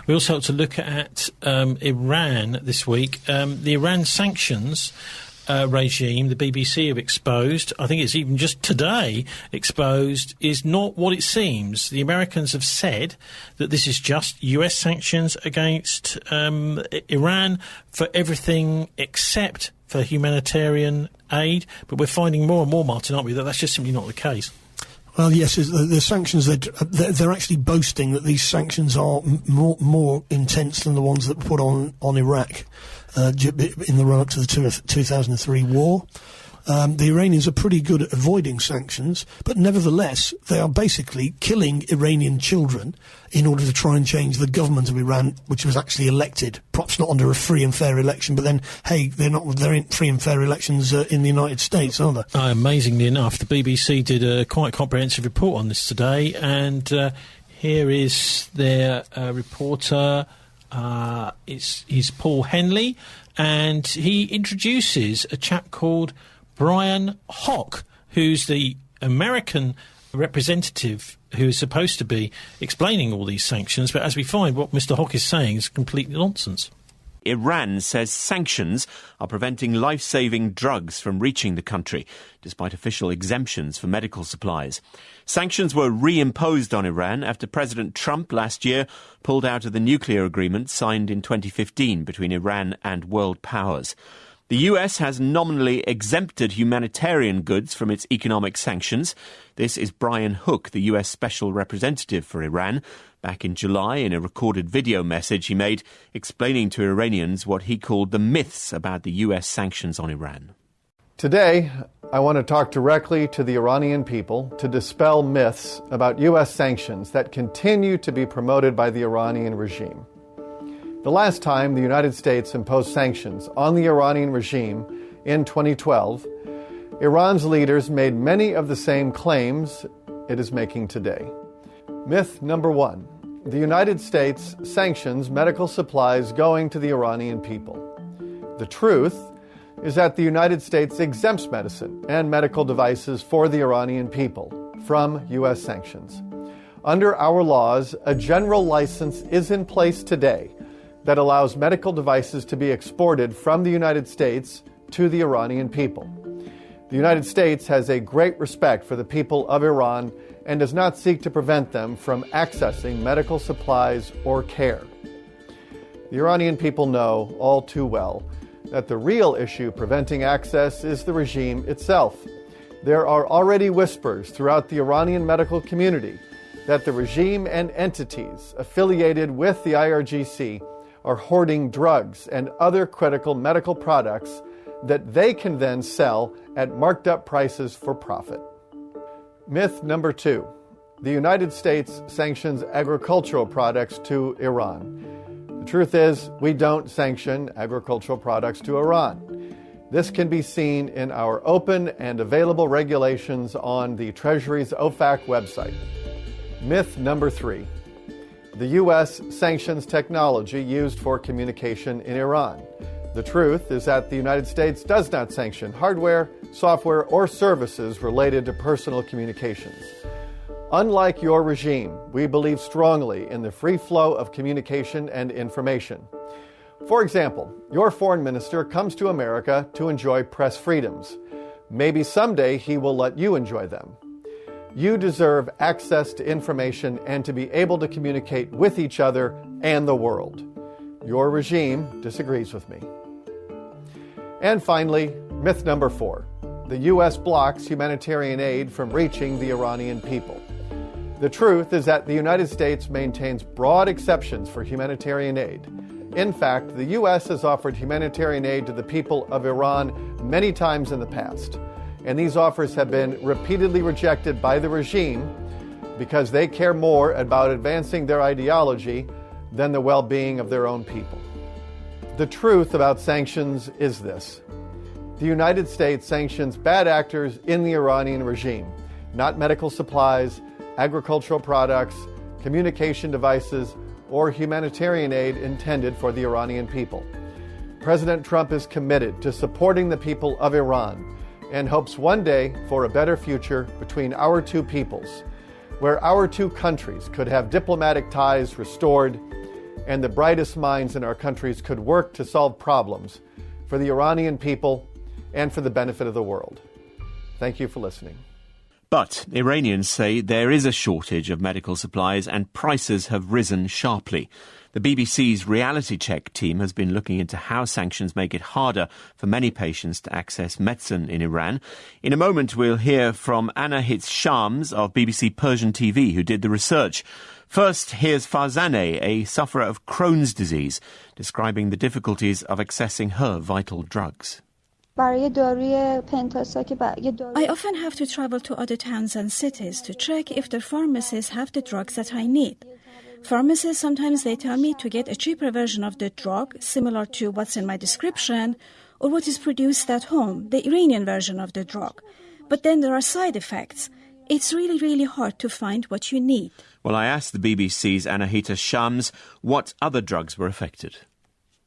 We also have to look at Iran this week. The Iran sanctions regime, the BBC have exposed, I think it's even just today exposed, is not what it seems. The Americans have said that this is just US sanctions against Iran for everything except for humanitarian aid. But we're finding more and more, Martin, aren't we, that that's just simply not the case. Well, yes, the sanctions, they're actually boasting that these sanctions are more intense than the ones that were put on Iraq in the run-up to the 2003 war. The Iranians are pretty good at avoiding sanctions, but nevertheless, they are basically killing Iranian children in order to try and change the government of Iran, which was actually elected, perhaps not under a free and fair election, but then, hey, there ain't free and fair elections in the United States, are there? Amazingly enough, the BBC did a quite comprehensive report on this today, and here is their reporter. He's Paul Henley, and he introduces a chap called Brian Hock, who's the American representative who is supposed to be explaining all these sanctions. But as we find, what Mr. Hock is saying is complete nonsense. Iran says sanctions are preventing life-saving drugs from reaching the country, despite official exemptions for medical supplies. Sanctions were reimposed on Iran after President Trump last year pulled out of the nuclear agreement signed in 2015 between Iran and world powers. The US has nominally exempted humanitarian goods from its economic sanctions. This is Brian Hook, the US Special Representative for Iran. Back in July, in a recorded video message he made explaining to Iranians what he called the myths about the US sanctions on Iran. Today, I want to talk directly to the Iranian people to dispel myths about US sanctions that continue to be promoted by the Iranian regime. The last time the United States imposed sanctions on the Iranian regime in 2012, Iran's leaders made many of the same claims it is making today. Myth number one: the United States sanctions medical supplies going to the Iranian people. The truth is that the United States exempts medicine and medical devices for the Iranian people from U.S. sanctions. Under our laws, a general license is in place today that allows medical devices to be exported from the United States to the Iranian people. The United States has a great respect for the people of Iran and does not seek to prevent them from accessing medical supplies or care. The Iranian people know all too well that the real issue preventing access is the regime itself. There are already whispers throughout the Iranian medical community that the regime and entities affiliated with the IRGC are hoarding drugs and other critical medical products that they can then sell at marked up prices for profit. Myth number two: the United States sanctions agricultural products to Iran. The truth is, we don't sanction agricultural products to Iran. This can be seen in our open and available regulations on the Treasury's OFAC website. Myth number three: the U.S. sanctions technology used for communication in Iran. The truth is that the United States does not sanction hardware, software, or services related to personal communications. Unlike your regime, we believe strongly in the free flow of communication and information. For example, your foreign minister comes to America to enjoy press freedoms. Maybe someday he will let you enjoy them. You deserve access to information and to be able to communicate with each other and the world. Your regime disagrees with me. And finally, myth number four: the U.S. blocks humanitarian aid from reaching the Iranian people. The truth is that the United States maintains broad exceptions for humanitarian aid. In fact, the U.S. has offered humanitarian aid to the people of Iran many times in the past. And these offers have been repeatedly rejected by the regime because they care more about advancing their ideology than the well-being of their own people. The truth about sanctions is this: the United States sanctions bad actors in the Iranian regime, not medical supplies, agricultural products, communication devices, or humanitarian aid intended for the Iranian people. President Trump is committed to supporting the people of Iran and hopes one day for a better future between our two peoples, where our two countries could have diplomatic ties restored and the brightest minds in our countries could work to solve problems for the Iranian people and for the benefit of the world. Thank you for listening. But Iranians say there is a shortage of medical supplies and prices have risen sharply. The BBC's reality check team has been looking into how sanctions make it harder for many patients to access medicine in Iran. In a moment, we'll hear from Anahita Shams of BBC Persian TV, who did the research. First, here's Farzaneh, a sufferer of Crohn's disease, describing the difficulties of accessing her vital drugs. I often have to travel to other towns and cities to check if the pharmacies have the drugs that I need. Pharmacists, sometimes they tell me to get a cheaper version of the drug, similar to what's in my description, or what is produced at home, the Iranian version of the drug. But then there are side effects. It's really, really hard to find what you need. Well, I asked the BBC's Anahita Shams what other drugs were affected.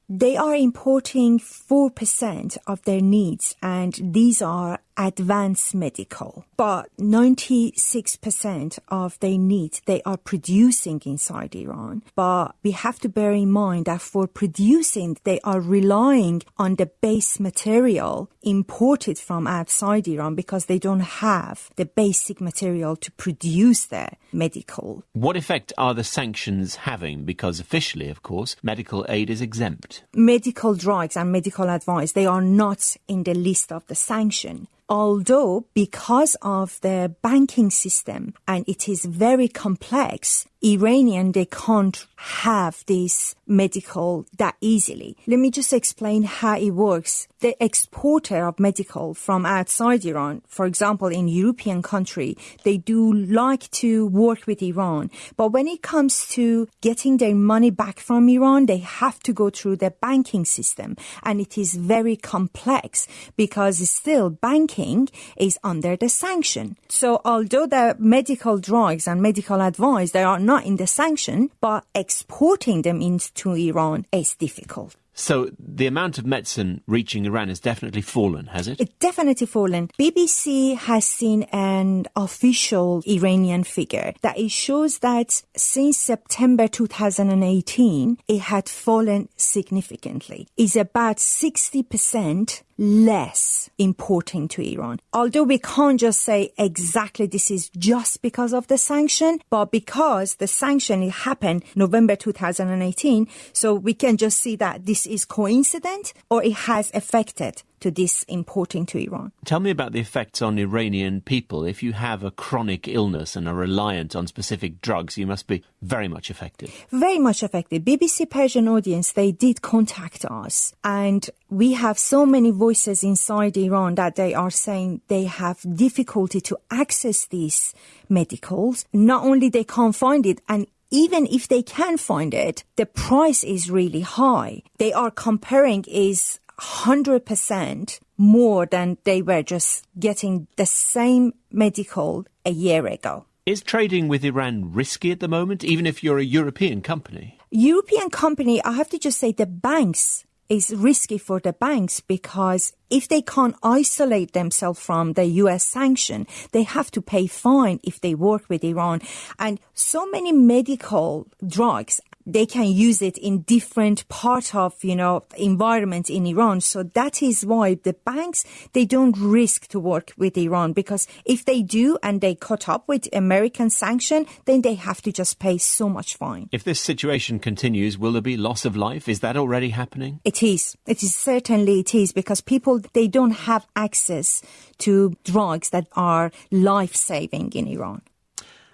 They are importing 4% of their needs, and these are advanced medical. But 96% of their needs they are producing inside Iran. But we have to bear in mind that for producing, they are relying on the base material imported from outside Iran because they don't have the basic material to produce their medical. What effect are the sanctions having? Because officially, of course, medical aid is exempt. Medical drugs and medical advice, they are not in the list of the sanction. Although, because of the banking system and it is very complex, Iranian, they can't have this medical that easily. Let me just explain how it works. The exporter of medical from outside Iran, for example, in European country, they do like to work with Iran. But when it comes to getting their money back from Iran, they have to go through the banking system. And it is very complex because still banking is under the sanction. So although the medical drugs and medical advice, they are not in the sanction, but exporting them into Iran is difficult. So the amount of medicine reaching Iran has definitely fallen, has it? It's definitely fallen. BBC has seen an official Iranian figure that it shows that since September 2018, it had fallen significantly. It's about 60% less importing to Iran. Although we can't just say exactly this is just because of the sanction, but because the sanction it happened November 2018, so we can just see that this is coincident or it has affected to this importing to Iran. Tell me about the effects on Iranian people. If you have a chronic illness and are reliant on specific drugs, you must be very much affected. Very much affected. BBC Persian audience, they did contact us, and we have so many voices inside Iran that they are saying they have difficulty to access these medicals. Not only they can't find it, and even if they can find it, the price is really high. They are comparing is 100% more than they were just getting the same medical a year ago. Is trading with Iran risky at the moment, even if you're a European company? European company, I have to just say the banks is risky for the banks because if they can't isolate themselves from the US sanction, they have to pay fine if they work with Iran. And so many medical drugs, they can use it in different part of, environment in Iran. So that is why the banks, they don't risk to work with Iran, because if they do and they caught up with American sanction, then they have to just pay so much fine. If this situation continues, will there be loss of life? Is that already happening? It is. Certainly it is, because people, they don't have access to drugs that are life-saving in Iran.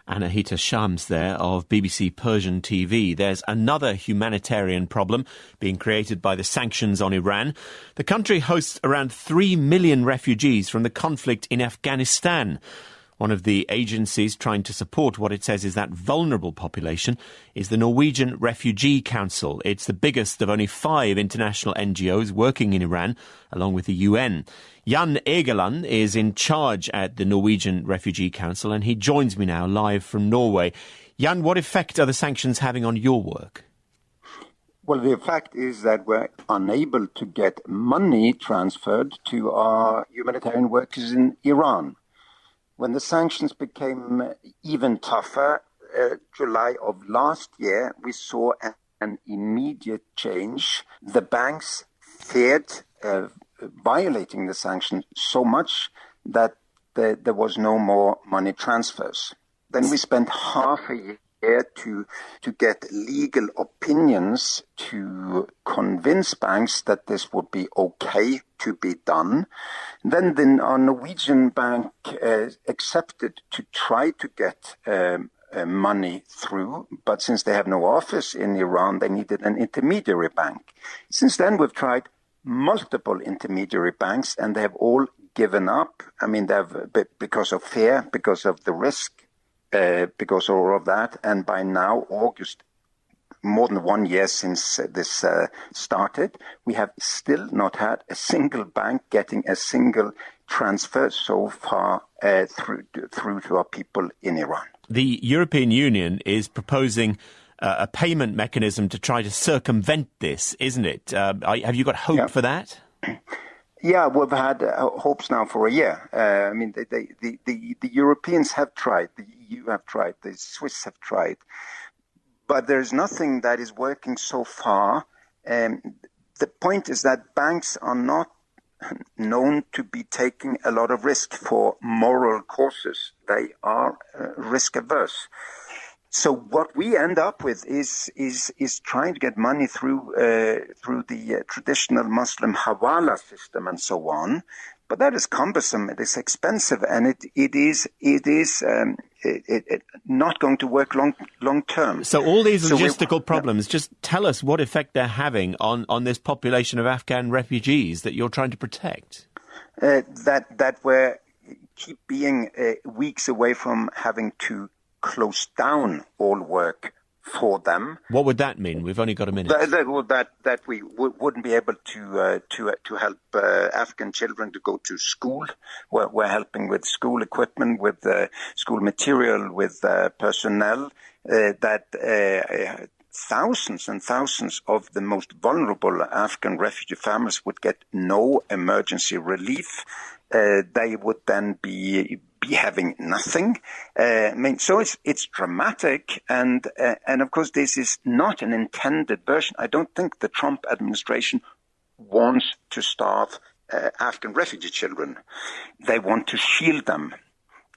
Anahita Shams there of BBC Persian TV. There's another humanitarian problem being created by the sanctions on Iran. The country hosts around 3 million refugees from the conflict in Afghanistan. One of the agencies trying to support what it says is that vulnerable population is the Norwegian Refugee Council. It's the biggest of only 5 international NGOs working in Iran, along with the UN. Jan Egeland is in charge at the Norwegian Refugee Council, and he joins me now live from Norway. Jan, what effect are the sanctions having on your work? Well, the fact is that we're unable to get money transferred to our humanitarian workers in Iran. When the sanctions became even tougher, July of last year, we saw a an immediate change. The banks feared violating the sanctions so much that there was no more money transfers. Then we spent half a year to get legal opinions to convince banks that this would be okay to be done. Then our Norwegian bank accepted to try to get money through, but since they have no office in Iran, they needed an intermediary bank. Since then, we've tried multiple intermediary banks, and they have all given up. I mean, because of fear, because of the risk, because of all of that. And by now, August, more than 1 year since this started, we have still not had a single bank getting a single transfer so far through to our people in Iran. The European Union is proposing a payment mechanism to try to circumvent this, isn't it? Have you got hope for that? Yeah, we've had hopes now for a year. I mean, the Europeans have tried, the EU have tried, the Swiss have tried, but there's nothing that is working so far. The point is that banks are not known to be taking a lot of risk for moral causes. They are risk averse. So what we end up with is trying to get money through the traditional Muslim Hawala system and so on, but that is cumbersome. It is expensive, and it is not going to work long term. So all these logistical problems, just tell us what effect they're having on this population of Afghan refugees that you're trying to protect. That we keep being weeks away from having to close down all work for them. What would that mean? We've only got a minute. That we wouldn't be able to help Afghan children to go to school. We're helping with school equipment, with school material, with personnel. Thousands and thousands of the most vulnerable Afghan refugee families would get no emergency relief. They would then be having nothing. I mean, so it's dramatic, and of course this is not an intended version. I don't think the Trump administration wants to starve Afghan refugee children. They want to shield them,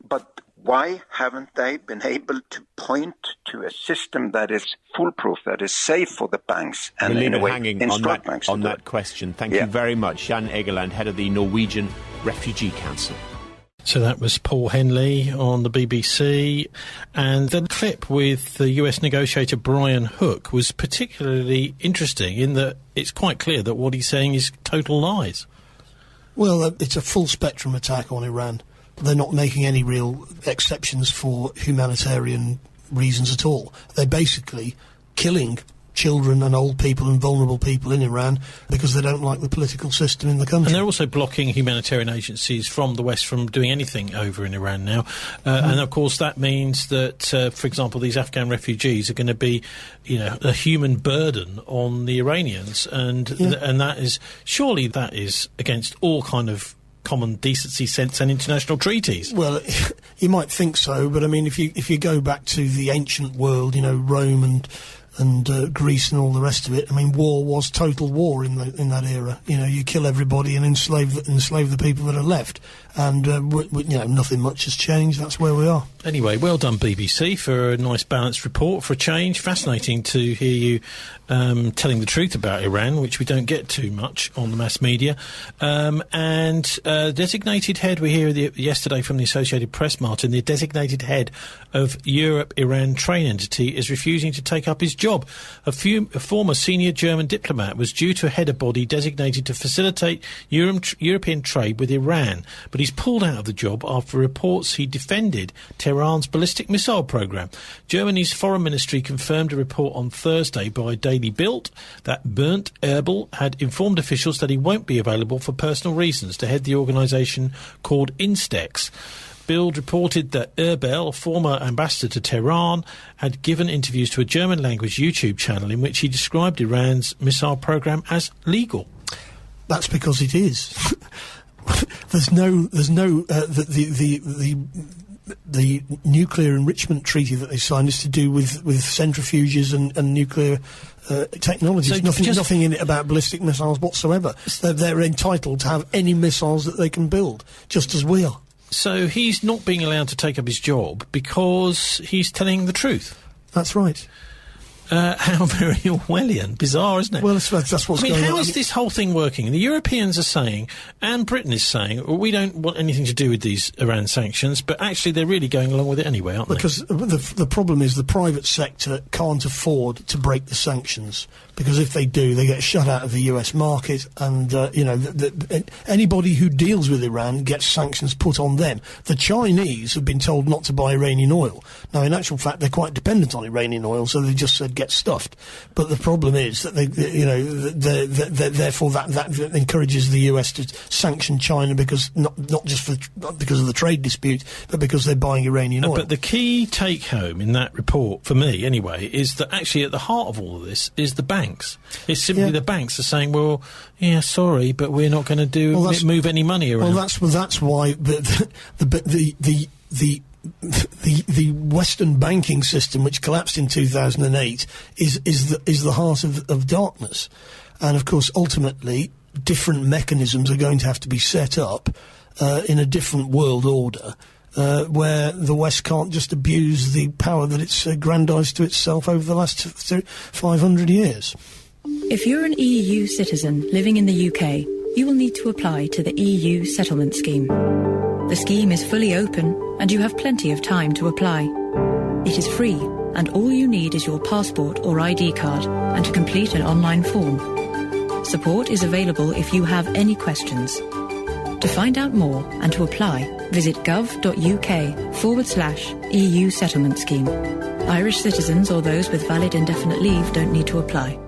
but why haven't they been able to point to a system that is foolproof, that is safe for the banks, and we'll in a way hanging instruct banks on that question? Thank you very much, Jan Egeland, head of the Norwegian Refugee Council. So that was Paul Henley on the BBC, and the clip with the US negotiator Brian Hook was particularly interesting in that it's quite clear that what he's saying is total lies. Well, it's a full spectrum attack on Iran. They're not making any real exceptions for humanitarian reasons at all. They're basically killing children and old people and vulnerable people in Iran because they don't like the political system in the country. And they're also blocking humanitarian agencies from the West from doing anything over in Iran now. And of course that means that, for example, these Afghan refugees are going to be, a human burden on the Iranians. And that is, surely that is against all kind of common decency, sense and international treaties. Well, you might think so, but I mean, if you go back to the ancient world, Rome and Greece and all the rest of it. I mean, war was total war in that era. You kill everybody and enslave the people that are left. And nothing much has changed. That's where we are. Anyway, well done, BBC, for a nice balanced report for a change. Fascinating to hear you telling the truth about Iran, which we don't get too much on the mass media. Designated head, we hear yesterday from the Associated Press, Martin, the designated head of Europe-Iran trade entity is refusing to take up his job. A former senior German diplomat was due to head a body designated to facilitate European trade with Iran, but he's pulled out of the job after reports he defended Tehran's ballistic missile program. Germany's foreign ministry confirmed a report on Thursday by Daily Bild that Bernd Erbel had informed officials that he won't be available for personal reasons to head the organisation called Instex. Bild reported that Erbel, former ambassador to Tehran, had given interviews to a German-language YouTube channel in which he described Iran's missile program as legal. That's because it is. The the nuclear enrichment treaty that they signed is to do with centrifuges and nuclear technologies. So nothing in it about ballistic missiles whatsoever. They're entitled to have any missiles that they can build, just as we are. So he's not being allowed to take up his job because he's telling the truth. That's right. How very Orwellian. Bizarre, isn't it? Well, that's what's going on. How is this whole thing working? The Europeans are saying, and Britain is saying, well, we don't want anything to do with these Iran sanctions, but actually they're really going along with it anyway, aren't they? Because the problem is the private sector can't afford to break the sanctions, because if they do, they get shut out of the US market, and, anybody who deals with Iran gets sanctions put on them. The Chinese have been told not to buy Iranian oil. Now, in actual fact, they're quite dependent on Iranian oil, so they just said get stuffed. But the problem is that therefore that encourages the US to sanction China because not just because of the trade dispute, but because they're buying Iranian oil. But the key take home in that report, for me anyway, is that actually at the heart of all of this is the banks. It's simply the banks are saying, well, yeah, sorry, but we're not going to move any money around. Well, that's why the Western banking system, which collapsed in 2008, is the heart of darkness. And of course, ultimately, different mechanisms are going to have to be set up in a different world order, where the West can't just abuse the power that it's aggrandised to itself over the last 500 years. If you're an EU citizen living in the UK, you will need to apply to the EU settlement scheme. The scheme is fully open and you have plenty of time to apply. It is free and all you need is your passport or ID card and to complete an online form. Support is available if you have any questions. To find out more and to apply, visit gov.uk/EU settlement scheme. Irish citizens or those with valid indefinite leave don't need to apply.